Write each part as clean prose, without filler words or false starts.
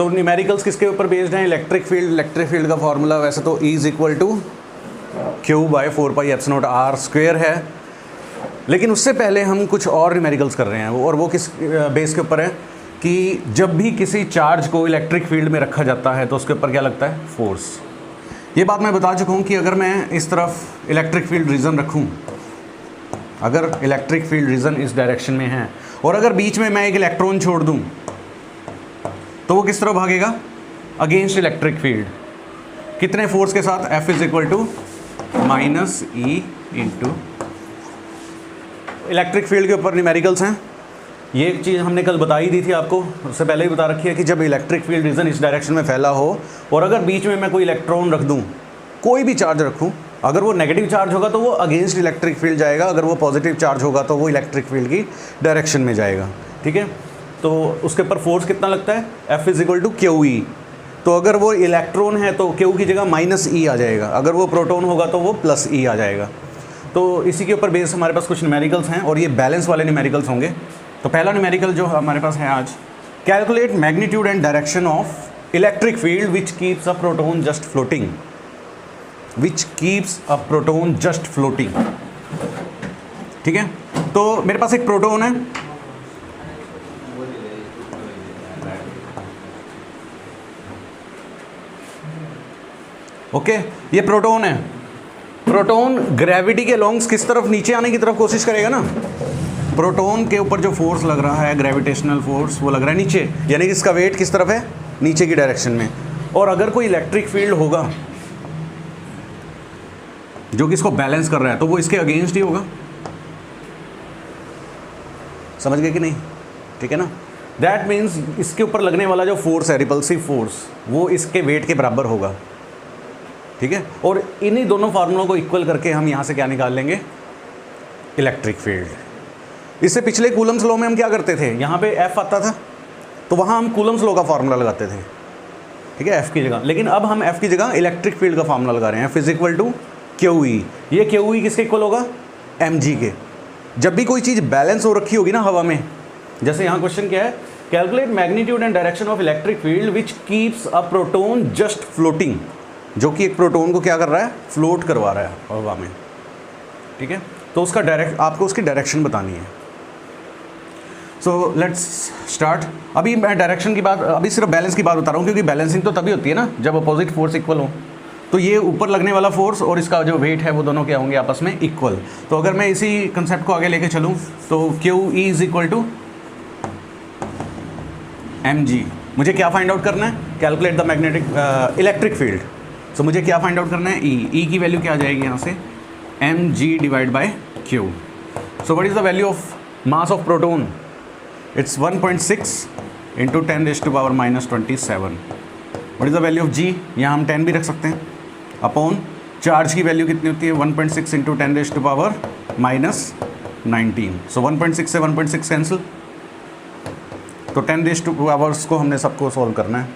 तो न्यूमेरिकल्स किसके ऊपर बेस्ड हैं? इलेक्ट्रिक फील्ड का फॉर्मूला वैसे तो E is equal to q by 4πε0r² है, लेकिन उससे पहले हम कुछ और न्यूमेरिकल्स कर रहे हैं, और वो किस बेस के ऊपर है कि जब भी किसी चार्ज को इलेक्ट्रिक फील्ड में रखा जाता है तो उसके ऊपर क्या लगता है? फोर्स। ये बात मैं बता चुका हूँ कि अगर मैं इस तरफ इलेक्ट्रिक फील्ड रीजन रखूँ, अगर इलेक्ट्रिक फील्ड रीजन इस डायरेक्शन में है और अगर बीच में मैं एक इलेक्ट्रॉन छोड़ दूँ तो वो किस तरह भागेगा? Against electric field. कितने फोर्स के साथ? F is equal to -E into. Electric field के ऊपर न्यूमेरिकल्स हैं। ये एक चीज़ हमने कल बताई दी थी आपको, उससे पहले ही बता रखी है कि जब इलेक्ट्रिक फील्ड रीजन इस डायरेक्शन में फैला हो और अगर बीच में मैं कोई इलेक्ट्रॉन रख दूं, कोई भी चार्ज रखूं, अगर वो नेगेटिव चार्ज होगा तो वो अगेंस्ट इलेक्ट्रिक फील्ड जाएगा, अगर वो पॉजिटिव चार्ज होगा तो वो इलेक्ट्रिक फील्ड की डायरेक्शन में जाएगा। ठीक है, तो उसके ऊपर फोर्स कितना लगता है? F is equal to QE। तो अगर वो इलेक्ट्रॉन है तो Q की जगह -E आ जाएगा, अगर वो प्रोटॉन होगा तो वो +E आ जाएगा। तो इसी के ऊपर बेस हमारे पास कुछ न्यूमेरिकल्स हैं और ये बैलेंस वाले न्यूमेरिकल्स होंगे। तो पहला न्यूमेरिकल जो हमारे पास है आज, calculate magnitude and direction of electric field which keeps a proton just floating, which keeps a proton just floating. ठीक है, तो मेरे पास एक प्रोटॉन है, ओके ये प्रोटॉन है। प्रोटॉन ग्रेविटी के लॉन्ग्स किस तरफ? नीचे आने की तरफ कोशिश करेगा ना। प्रोटॉन के ऊपर जो फोर्स लग रहा है, ग्रेविटेशनल फोर्स, वो लग रहा है नीचे, यानी कि इसका वेट किस तरफ है? नीचे की डायरेक्शन में। और अगर कोई इलेक्ट्रिक फील्ड होगा जो कि इसको बैलेंस कर रहा है तो वो इसके अगेंस्ट ही होगा। समझ गए कि नहीं? ठीक है ना। दैट मीन्स इसके ऊपर लगने वाला जो फोर्स है, रिपल्सिव फोर्स, वो इसके वेट के बराबर होगा। ठीक है, और इन्हीं दोनों फार्मूलों को इक्वल करके हम यहाँ से क्या निकाल लेंगे? Electric field. इससे पिछले कूलम्स लॉ में हम क्या करते थे? यहाँ पे F आता था तो वहाँ हम कूलम्स लॉ का फार्मूला लगाते थे, ठीक है, F की जगह। लेकिन अब हम F की जगह इलेक्ट्रिक फील्ड का फार्मूला लगा रहे हैं, F is equal to QE। ये QE किसके इक्वल होगा? mg के। जब भी कोई चीज़ बैलेंस हो रखी होगी ना हवा में, जैसे यहाँ क्वेश्चन क्या है, calculate magnitude and direction of electric field which keeps a proton just floating, जो कि एक प्रोटोन को क्या कर रहा है? फ्लोट करवा रहा है हवा में। ठीक है, तो उसका आपको उसकी डायरेक्शन बतानी है। So let's start. अभी मैं डायरेक्शन की बात, अभी सिर्फ बैलेंस की बात बता रहा हूँ, क्योंकि बैलेंसिंग तो तभी होती है ना जब अपोजिट फोर्स इक्वल हो। तो ये ऊपर लगने वाला फोर्स और इसका जो वेट है वो दोनों क्या होंगे? आपस में इक्वल। तो अगर मैं इसी कंसेप्ट को आगे लेके चलूँ तो QE is equal to mg। मुझे क्या फाइंड आउट करना है? Calculate the magnetic electric field. So मुझे क्या फाइंड आउट करना है? E की वैल्यू क्या आ जाएगी यहाँ से? mg divide by q। So what is the value of mass of proton? It's 1.6 into 10⁻⁻27। What is the value of g? यहाँ हम 10 भी रख सकते हैं, अपॉन चार्ज की वैल्यू कितनी होती है? 1.6 इंटू 10⁻⁻19। सो 1.6 से 1.6 कैंसिल, तो 10⁻⁻ को हमने सबको सॉल्व करना है।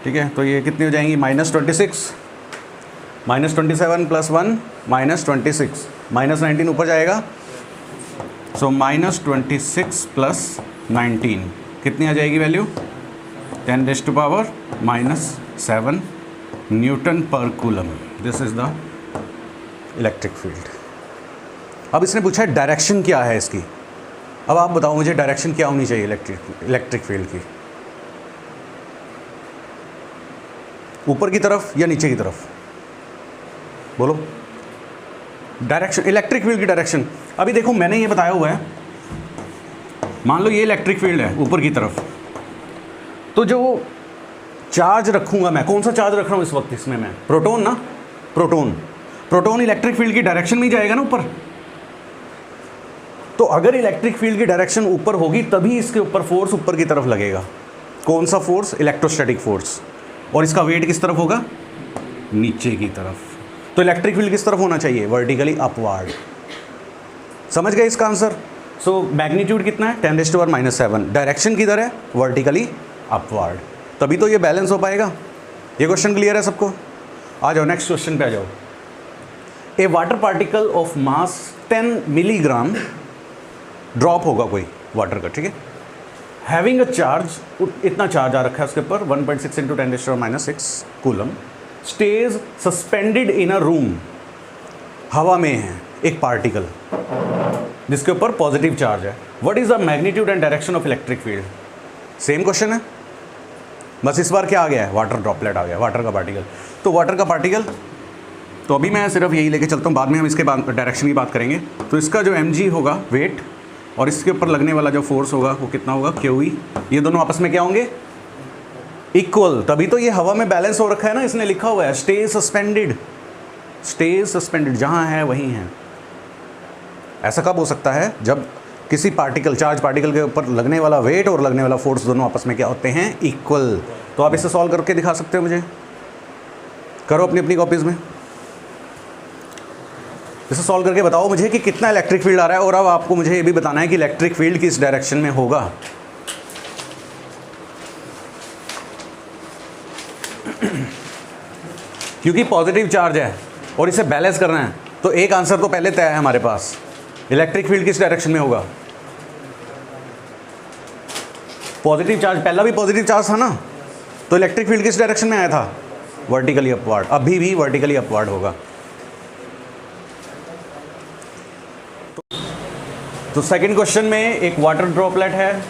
ठीक है, तो ये कितनी हो जाएंगी? -26, -27 + 1 -26, -19 ऊपर जाएगा। सो -26 + 19 कितनी आ जाएगी वैल्यू? 10⁻⁻7 न्यूटन पर coulomb. This is the electric field. अब इसने पूछा है डायरेक्शन क्या है इसकी। अब आप बताओ मुझे डायरेक्शन क्या होनी चाहिए इलेक्ट्रिक फील्ड की? ऊपर की तरफ या नीचे की तरफ? बोलो डायरेक्शन, इलेक्ट्रिक फील्ड की डायरेक्शन। अभी देखो मैंने ये बताया हुआ है, मान लो ये इलेक्ट्रिक फील्ड है ऊपर की तरफ, तो जो चार्ज रखूंगा मैं, कौन सा चार्ज रख रहा हूँ इस वक्त इसमें मैं? प्रोटॉन ना, प्रोटॉन इलेक्ट्रिक फील्ड की डायरेक्शन में ही जाएगा ना ऊपर। तो अगर इलेक्ट्रिक फील्ड की डायरेक्शन ऊपर होगी तभी इसके ऊपर फोर्स ऊपर की तरफ लगेगा। कौन सा फोर्स? Electrostatic force. और इसका वेट किस तरफ होगा? नीचे की तरफ। तो इलेक्ट्रिक फील्ड किस तरफ होना चाहिए? Vertically upward. समझ गए इसका आंसर? सो मैग्नीट्यूड कितना है? 10⁻⁻7। डायरेक्शन किधर है? Vertically upward. तभी तो ये बैलेंस हो पाएगा। ये क्वेश्चन क्लियर है सबको? आ जाओ नेक्स्ट क्वेश्चन पे आ जाओ। A water particle of mass 10 milligram drop होगा कोई वाटर का, ठीक है, हैविंग अ चार्ज, इतना चार्ज आ रखा है उसके ऊपर 1.6 into 10⁻⁶ coulomb, stays suspended in a room, हवा में है एक पार्टिकल जिसके ऊपर पॉजिटिव चार्ज है। What is the magnitude and direction of electric field? Same question है, बस इस बार क्या आ गया है, वाटर ड्रॉपलेट आ गया, वाटर का पार्टिकल। तो वाटर का पार्टिकल, तो अभी मैं सिर्फ यही लेके चलता हूँ, बाद में हम इसके बाद डायरेक्शन की बात करेंगे। तो इसका जो mg होगा वेट, और इसके ऊपर लगने वाला जो फोर्स होगा वो कितना होगा, QE। ये दोनों आपस में क्या होंगे, इक्वल। तभी तो ये हवा में बैलेंस हो रखा है ना, इसने लिखा हुआ है स्टे सस्पेंडेड, स्टे सस्पेंडेड, जहाँ है वहीं है। ऐसा कब हो सकता है, जब किसी पार्टिकल, चार्ज पार्टिकल के ऊपर लगने वाला वेट और लगने वाला फोर्स दोनों आपस में क्या होते हैं, इक्वल। तो आप इसे सॉल्व करके दिखा सकते हो मुझे, करो अपनी अपनी कॉपीज़ में, इसे सॉल्व करके बताओ मुझे कि कितना इलेक्ट्रिक फील्ड आ रहा है। और अब आपको मुझे ये भी बताना है कि इलेक्ट्रिक फील्ड किस डायरेक्शन में होगा। क्योंकि पॉजिटिव चार्ज है और इसे बैलेंस करना है, तो एक आंसर तो पहले तय है हमारे पास, इलेक्ट्रिक फील्ड किस डायरेक्शन में होगा, पॉजिटिव चार्ज, पहला भी पॉजिटिव चार्ज था ना, तो इलेक्ट्रिक फील्ड किस डायरेक्शन में आया था, वर्टिकली अपवर्ड, अभी भी वर्टिकली अपवर्ड होगा। तो सेकंड क्वेश्चन में एक वाटर ड्रॉपलेट है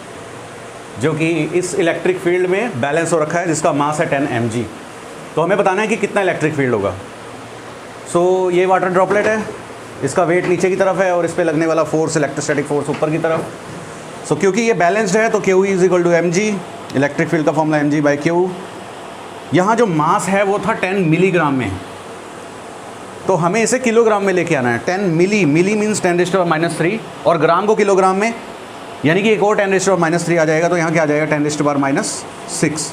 जो कि इस इलेक्ट्रिक फील्ड में बैलेंस हो रखा है, जिसका मास है 10 mg। तो हमें बताना है कि कितना इलेक्ट्रिक फील्ड होगा। सो ये वाटर ड्रॉपलेट है, इसका वेट नीचे की तरफ है और इस पर लगने वाला फोर्स, इलेक्ट्रोस्टैटिक फोर्स ऊपर की तरफ। सो क्योंकि ये बैलेंस्ड है तो QE is equal to mg, electric field का फॉर्मूला mg/q। यहाँ जो मास है वो था 10 मिलीग्राम में, तो हमें इसे किलोग्राम में लेके आना है। 10 मिली, मिली मीन्स 10⁻³ और ग्राम को किलोग्राम में, यानी कि एक और 10⁻³ आ जाएगा, तो यहाँ क्या आ जाएगा 10⁻⁶।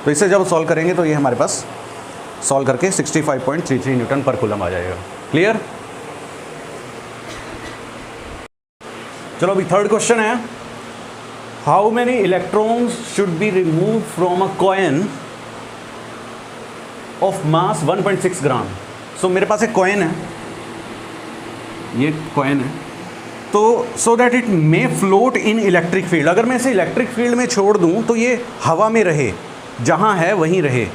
तो इसे जब सॉल्व करेंगे तो ये हमारे पास सॉल्व करके 65.33 न्यूटन पर कूलम आ जाएगा। क्लियर? चलो अभी थर्ड क्वेश्चन है, how many electrons should be remove from a coin of mass 1.6 ग्राम। सो मेरे पास एक कॉइन है, ये कॉइन है, तो so that it may float in electric field. अगर मैं इसे इलेक्ट्रिक फील्ड में छोड़ दूं तो ये हवा में रहे, जहां है वहीं रहे,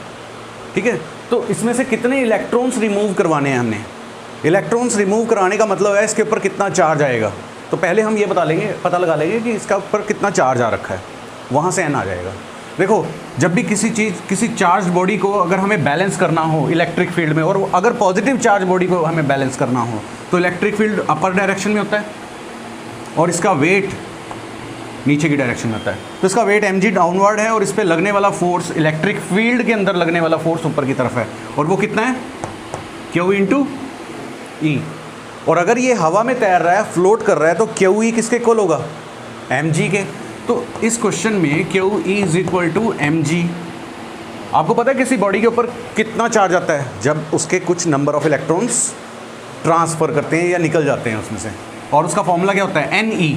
ठीक है। तो इसमें से कितने इलेक्ट्रॉन्स रिमूव करवाने हैं हमने। इलेक्ट्रॉन्स रिमूव कराने का मतलब है इसके ऊपर कितना चार्ज आएगा। तो पहले हम ये पता लगा लेंगे कि इसका ऊपर कितना चार्ज आ रखा है, वहाँ से n आ जाएगा। देखो, जब भी किसी चार्ज बॉडी को अगर हमें बैलेंस करना हो इलेक्ट्रिक फील्ड में, और अगर पॉजिटिव चार्ज बॉडी को हमें बैलेंस करना हो, तो इलेक्ट्रिक फील्ड अपर डायरेक्शन में होता है और इसका वेट नीचे की डायरेक्शन में होता है। तो इसका वेट mg डाउनवर्ड है और इस पर लगने वाला फोर्स, इलेक्ट्रिक फील्ड के अंदर लगने वाला फोर्स ऊपर की तरफ है, और वो कितना है, Q इंटू E। और अगर ये हवा में तैर रहा है, फ्लोट कर रहा है, तो QE किसके इक्वल होगा, mg के। तो इस क्वेश्चन में QE is equal to mg। आपको पता है किसी बॉडी के ऊपर कितना चार्ज आता है, जब उसके कुछ नंबर ऑफ इलेक्ट्रॉन्स ट्रांसफ़र करते हैं या निकल जाते हैं उसमें से, और उसका फॉर्मूला क्या होता है, Ne।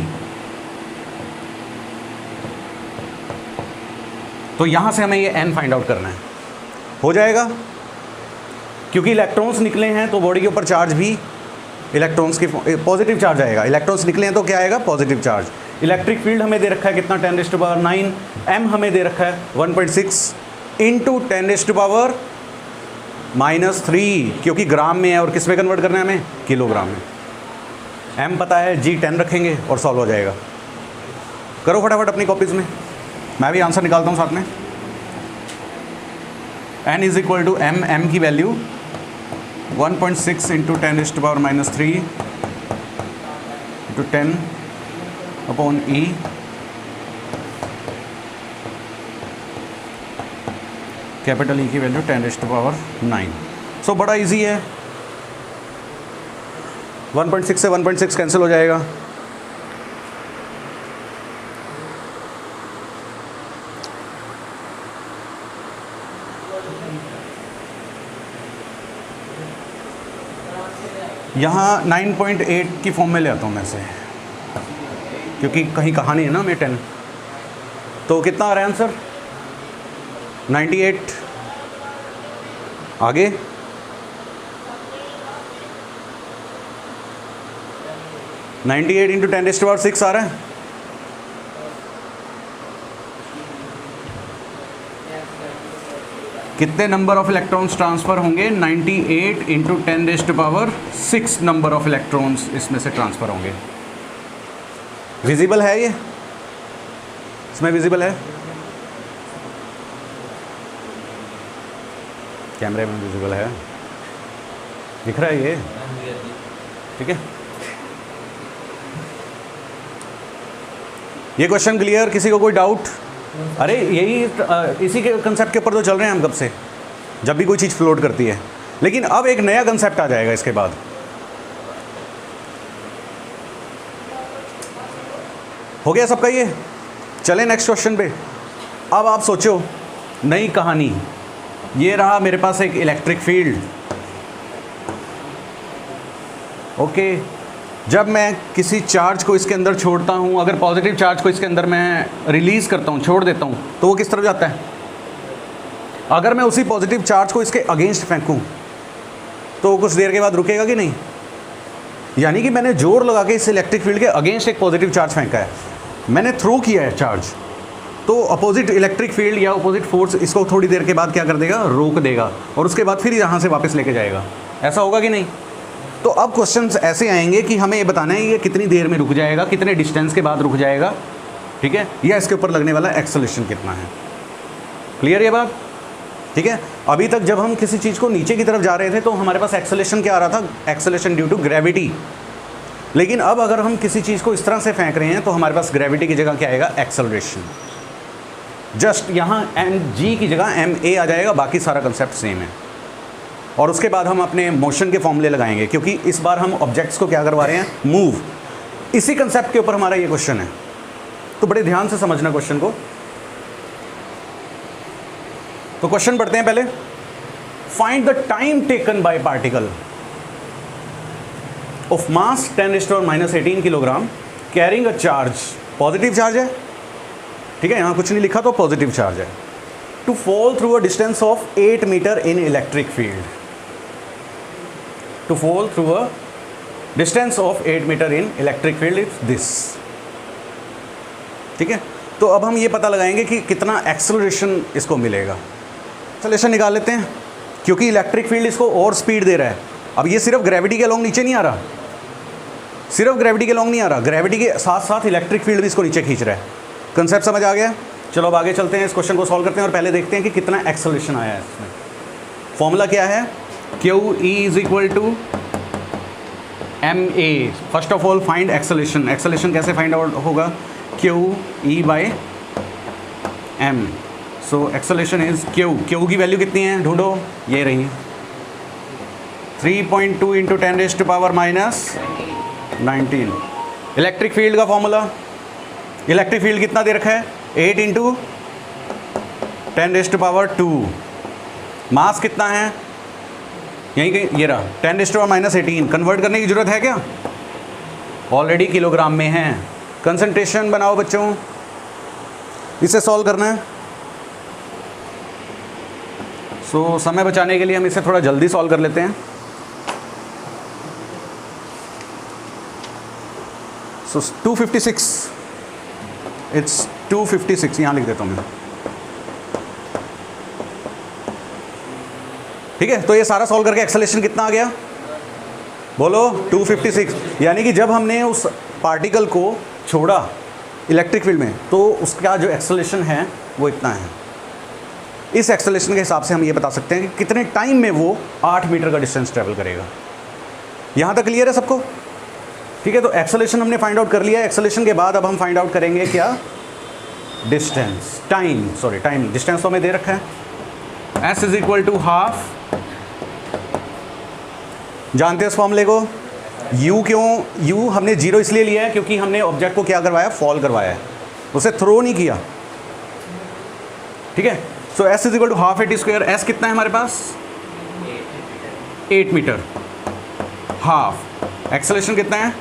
तो यहाँ से हमें ये n फाइंड आउट करना है, हो जाएगा। क्योंकि इलेक्ट्रॉन्स निकले हैं तो बॉडी के ऊपर चार्ज भी इलेक्ट्रॉन्स की पॉजिटिव चार्ज आएगा। इलेक्ट्रॉन्स निकले हैं तो क्या आएगा, पॉजिटिव चार्ज। इलेक्ट्रिक फील्ड हमें दे रखा है कितना, 10⁻⁹। m हमें दे रखा है 1.6 इंटू 10⁻⁻3, क्योंकि ग्राम में है और किस में कन्वर्ट करना है हमें, किलोग्राम में। m पता है, g 10 रखेंगे और सॉल्व हो जाएगा। करो फटाफट अपनी कॉपीज़ में, मैं भी आंसर निकालता हूँ साथ में। n is equal to m की value 1.6 into 10⁻⁻3 into 10/E, capital E की वैल्यू 10⁻⁹। सो बड़ा इजी है, 1.6 से 1.6 कैंसिल हो जाएगा। यहाँ 9.8 की फॉर्म में ले आता हूँ मैं से, क्योंकि कहीं कहा नहीं है ना मैं 10। तो कितना आ रहा है आंसर, 98। आगे 98 इंटू 10⁻⁶ आ रहा है। कितने नंबर ऑफ इलेक्ट्रॉन्स ट्रांसफ़र होंगे? 98 इंटू 10⁻6 नंबर ऑफ इलेक्ट्रॉन्स इसमें से ट्रांसफ़र होंगे। विजिबल है ये? इसमें विजिबल है? कैमरे में विजिबल है? दिख रहा है ये? ठीक है, ये क्वेश्चन क्लियर? किसी को कोई डाउट? अरे यही इसी के कंसेप्ट के ऊपर तो चल रहे हैं हम कब से, जब भी कोई चीज़ फ्लोट करती है। लेकिन अब एक नया कंसेप्ट आ जाएगा इसके बाद। हो गया सबका ये? चले नेक्स्ट क्वेश्चन पे। अब आप सोचो नई कहानी। ये रहा मेरे पास एक इलेक्ट्रिक फील्ड। ओके, जब मैं किसी चार्ज को इसके अंदर छोड़ता हूँ, अगर पॉजिटिव चार्ज को इसके अंदर मैं रिलीज़ करता हूँ, छोड़ देता हूँ, तो वो किस तरफ जाता है? अगर मैं उसी पॉजिटिव चार्ज को इसके अगेंस्ट फेंकूँ तो वो कुछ देर के बाद रुकेगा कि नहीं? यानी कि मैंने जोर लगा के इस इलेक्ट्रिक फील्ड के अगेंस्ट एक पॉजिटिव चार्ज फेंका है, मैंने थ्रो किया है चार्ज, तो अपोजिट इलेक्ट्रिक फील्ड या अपोजिट फोर्स इसको थोड़ी देर के बाद क्या कर देगा? रोक देगा, और उसके बाद फिर यहाँ से वापस लेके जाएगा। ऐसा होगा कि नहीं? तो अब क्वेश्चंस ऐसे आएंगे कि हमें ये बताना है ये कितनी देर में रुक जाएगा, कितने डिस्टेंस के बाद रुक जाएगा, ठीक है, या इसके ऊपर लगने वाला एक्सेलरेशन कितना है। क्लियर ये बात? ठीक है। अभी तक जब हम किसी चीज़ को नीचे की तरफ जा रहे थे तो हमारे पास एक्सेलरेशन क्या आ रहा था? Acceleration due to gravity. लेकिन अब अगर हम किसी चीज़ को इस तरह से फेंक रहे हैं तो हमारे पास ग्रेविटी की जगह क्या आएगा? एक्सेलरेशन। जस्ट यहाँ mg की जगह ma आ जाएगा, बाकी सारा कंसेप्ट सेम है। और उसके बाद हम अपने मोशन के फॉर्मूले लगाएंगे, क्योंकि इस बार हम ऑब्जेक्ट्स को क्या करवा रहे हैं? मूव। इसी कंसेप्ट के ऊपर हमारा ये क्वेश्चन है, तो बड़े ध्यान से समझना क्वेश्चन को। तो क्वेश्चन पढ़ते हैं पहले। Find the time taken by particle of mass 10⁻⁻18 kilogram carrying a charge, positive charge है, ठीक है, यहाँ कुछ नहीं लिखा तो पॉजिटिव चार्ज है, to fall through a distance of 8 metre in electric field. To fall through a distance of 8 metre in electric field is this. ठीक है, तो अब हम ये पता लगाएंगे कि कितना एक्सेलरेशन इसको मिलेगा। एक्सेलरेशन निकाल लेते हैं, क्योंकि इलेक्ट्रिक फील्ड इसको और स्पीड दे रहा है। अब ये सिर्फ ग्रेविटी के अलोंग नीचे नहीं आ रहा, सिर्फ ग्रेविटी के अलोंग नहीं आ रहा, ग्रेविटी के साथ साथ इलेक्ट्रिक फील्ड भी इसको नीचे खींच रहा है। कंसेप्ट समझ आ गया? चलो अब आगे चलते हैं, इस क्वेश्चन को सॉल्व करते हैं और पहले देखते हैं कि कितना एक्सेलरेशन आया है इसमें। फॉर्मूला क्या है? QE is equal to MA। First of all find acceleration. Acceleration कैसे फाइंड आउट होगा? QE by M। So acceleration is Q की वैल्यू कितनी है? ढूंढो, ये रही 3.2 इंटू 10⁻⁻19। इलेक्ट्रिक फील्ड का फॉर्मूला, इलेक्ट्रिक फील्ड कितना दे रखा है? 8 इंटू 10⁻²। मास कितना है? यहीं के ये रहा 10⁻⁻18। कन्वर्ट करने की ज़रूरत है क्या? ऑलरेडी किलोग्राम में है। कंसंट्रेशन बनाओ बच्चों, इसे सॉल्व करना है। सो समय बचाने के लिए हम इसे थोड़ा जल्दी सॉल्व कर लेते हैं। सो 256, इट्स 256, यहाँ लिख देता हूँ मैं। ठीक है, तो ये सारा सॉल्व करके एक्सेलरेशन कितना आ गया? बोलो 256। यानी कि जब हमने उस पार्टिकल को छोड़ा इलेक्ट्रिक फील्ड में तो उसका जो एक्सेलरेशन है वो इतना है। इस एक्सेलरेशन के हिसाब से हम ये बता सकते हैं कि कितने टाइम में वो 8 मीटर का डिस्टेंस ट्रेवल करेगा। यहाँ तक क्लियर है सबको? ठीक है, तो एक्सेलरेशन हमने फाइंड आउट कर लिया। एक्सेलरेशन के बाद अब हम फाइंड आउट करेंगे क्या? Distance, time, sorry time, distance तो हमें दे रखा है। S is equal to half, जानते हैं इस फॉर्मूले को? U क्यों? U हमने 0 इसलिए लिया है क्योंकि हमने ऑब्जेक्ट को क्या करवाया? फॉल करवाया है, उसे थ्रो नहीं किया। ठीक है, so S is equal to half AT square. S कितना है हमारे पास? 8 मीटर। हाफ एक्सेलरेशन कितना है?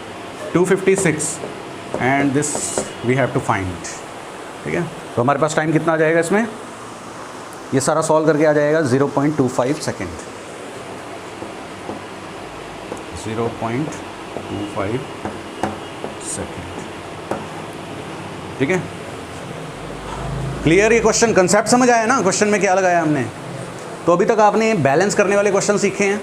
256 and this we have to find. ठीक है, तो हमारे पास टाइम कितना आ जाएगा इसमें? ये सारा सॉल्व करके आ जाएगा 0.25 सेकेंड। 0.25 सेकेंड। ठीक है, क्लियर? ये क्वेश्चन कंसेप्ट समझ आया ना? क्वेश्चन में क्या लगाया हमने? तो अभी तक आपने बैलेंस करने वाले क्वेश्चन सीखे हैं।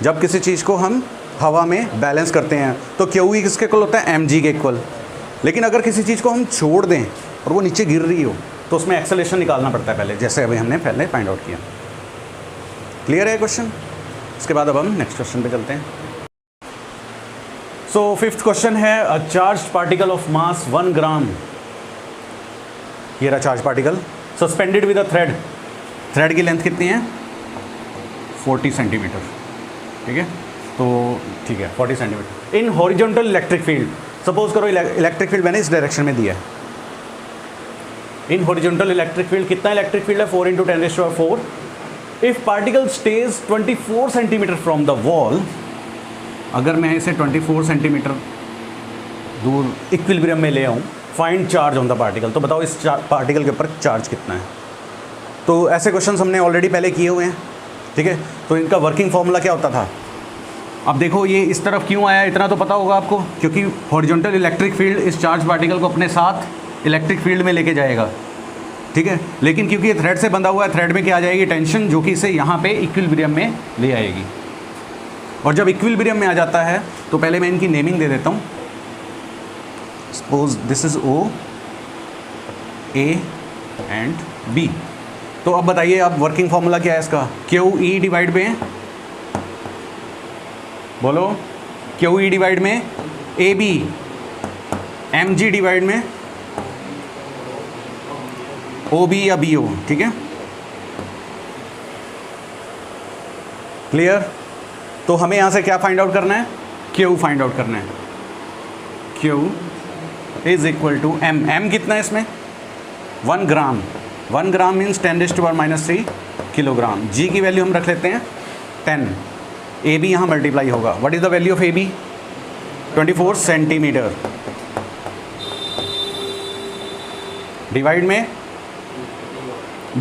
जब किसी चीज़ को हम हवा में बैलेंस करते हैं तो क्यू ई किसके इक्वल होता है, mg के इक्वल। लेकिन अगर किसी चीज़ को हम छोड़ दें और वो नीचे गिर रही हो तो उसमें एक्सेलरेशन निकालना पड़ता है पहले, जैसे अभी हमने पहले फाइंड आउट किया। क्लियर है क्वेश्चन? इसके बाद अब हम नेक्स्ट क्वेश्चन पे चलते हैं। सो फिफ्थ क्वेश्चन है, अ चार्ज पार्टिकल ऑफ मास 1 ग्राम, ये रहा charge particle, suspended with a thread. Thread की लेंथ कितनी है, 40 सेंटीमीटर, ठीक है, तो ठीक है 40 centimetre in horizontal electric field. Suppose करो इलेक्ट्रिक फील्ड मैंने इस डायरेक्शन में दिया है। इन हॉरिजॉन्टल इलेक्ट्रिक फील्ड, कितना इलेक्ट्रिक फील्ड है, 4 × 10⁴। If particle stage 24 centimetre from the wall, अगर मैं इसे 24 सेंटीमीटर दूर इक्विलिब्रियम में ले आऊँ, find charge on the particle, तो बताओ इस पार्टिकल के ऊपर चार्ज कितना है। तो ऐसे क्वेश्चंस हमने ऑलरेडी पहले किए हुए हैं, ठीक है। तो इनका वर्किंग फॉर्मूला क्या होता था, अब देखो ये इस तरफ क्यों आया, इतना तो पता होगा आपको, क्योंकि हॉरिजॉन्टल इलेक्ट्रिक फील्ड इस चार्ज पार्टिकल को अपने साथ इलेक्ट्रिक फील्ड में लेके जाएगा, ठीक है। लेकिन क्योंकि ये थ्रेड से बंधा हुआ है, थ्रेड में क्या आ जाएगी, टेंशन, जो कि इसे यहाँ पे इक्विलिब्रियम में ले आएगी। और जब इक्विलिब्रियम में आ जाता है तो पहले मैं इनकी नेमिंग दे देता हूँ। Suppose this is O, A and B। तो अब बताइए, अब वर्किंग फॉर्मूला क्या है इसका, QE डिवाइड में, बोलो, QE डिवाइड में AB, mg डिवाइड में OB या BO, ठीक है, क्लियर। तो हमें यहाँ से क्या फाइंड आउट करना है, Q फाइंड आउट करना है। Q is equal to M कितना है इसमें, 1 gram. 1 gram means 10⁻³ kilogram. G की वैल्यू हम रख लेते हैं 10। AB यहाँ मल्टीप्लाई होगा। What is the value of AB, 24 centimetre, divide में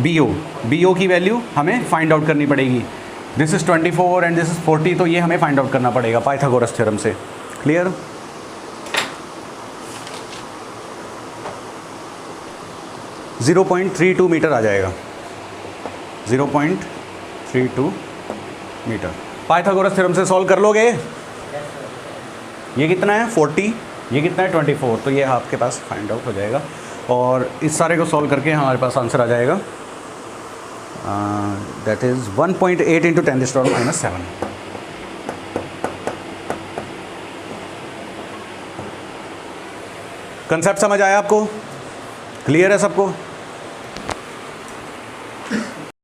BO की वैल्यू हमें फाइंड आउट करनी पड़ेगी। This is 24 and this is 40, तो ये हमें फाइंड आउट करना पड़ेगा पाइथागोरस थ्योरम से। क्लियर। .32 मीटर आ जाएगा, 0.32 मीटर। पाइथागोरस थ्योरम से सॉल्व कर लोगे। ये कितना है 40, ये कितना है 24, तो ये आपके पास फाइंड आउट हो जाएगा। और इस सारे को सॉल्व करके हमारे पास आंसर आ जाएगा, दैट इज़ 1.8 × 10⁻⁷। कंसेप्ट समझ आया आपको, क्लियर है सबको?